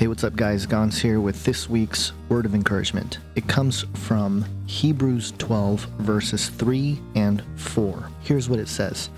Hey, what's up guys? Gons here with this week's word of encouragement. It comes from Hebrews 12 verses 3 and 4. Here's what it says.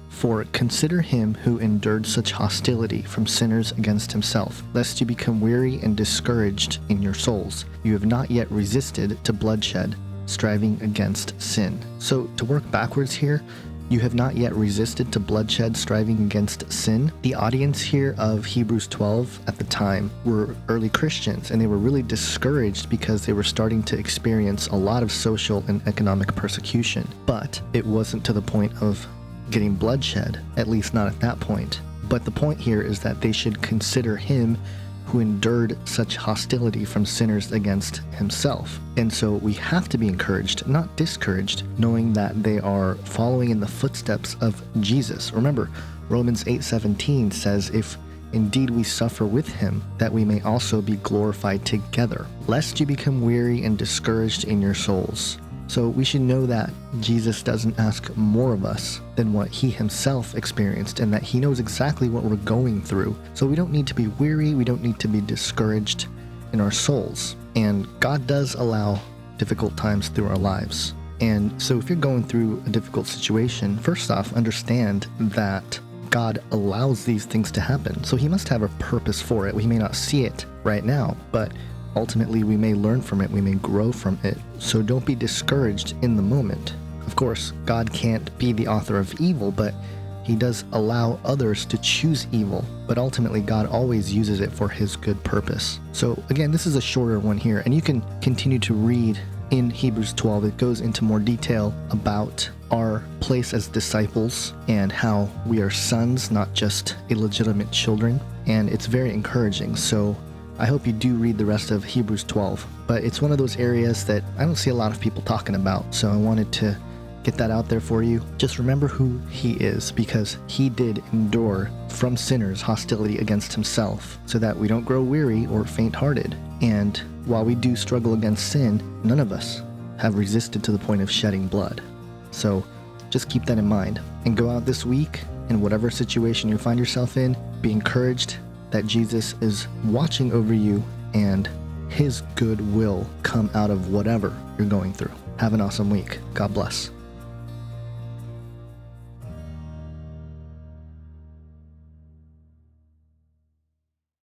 For consider him who endured such hostility from sinners against himself, lest you become weary and discouraged in your souls. You have not yet resisted to bloodshed, striving against sin. So to work backwards here, you have not yet resisted to bloodshed, striving against sin. The audience here of Hebrews 12 at the time were early Christians, and they were really discouraged because they were starting to experience a lot of social and economic persecution. But it wasn't to the point of getting bloodshed, at least not at that point. But the point here is that they should consider him who endured such hostility from sinners against himself. And so we have to be encouraged, not discouraged, knowing that they are following in the footsteps of Jesus. Remember, Romans 8:17 says, if indeed we suffer with him, that we may also be glorified together, lest you become weary and discouraged in your souls. So we should know that Jesus doesn't ask more of us than what he himself experienced, and that he knows exactly what we're going through. So we don't need to be weary, we don't need to be discouraged in our souls. And God does allow difficult times through our lives. And so if you're going through a difficult situation, first off, understand that God allows these things to happen. So he must have a purpose for it. We may not see it right now, but ultimately, we may learn from it, we may grow from it. So don't be discouraged in the moment. Of course, God can't be the author of evil, but he does allow others to choose evil. But ultimately, God always uses it for his good purpose. So again, this is a shorter one here, and you can continue to read in Hebrews 12. It goes into more detail about our place as disciples and how we are sons, not just illegitimate children. And it's very encouraging. So I hope you do read the rest of Hebrews 12, but it's one of those areas that I don't see a lot of people talking about, so I wanted to get that out there for you. Just remember who he is, because he did endure from sinners hostility against himself, so that we don't grow weary or faint-hearted. And while we do struggle against sin, none of us have resisted to the point of shedding blood. So just keep that in mind, and go out this week in whatever situation you find yourself in, be encouraged that Jesus is watching over you, and his good will come out of whatever you're going through. Have an awesome week. God bless.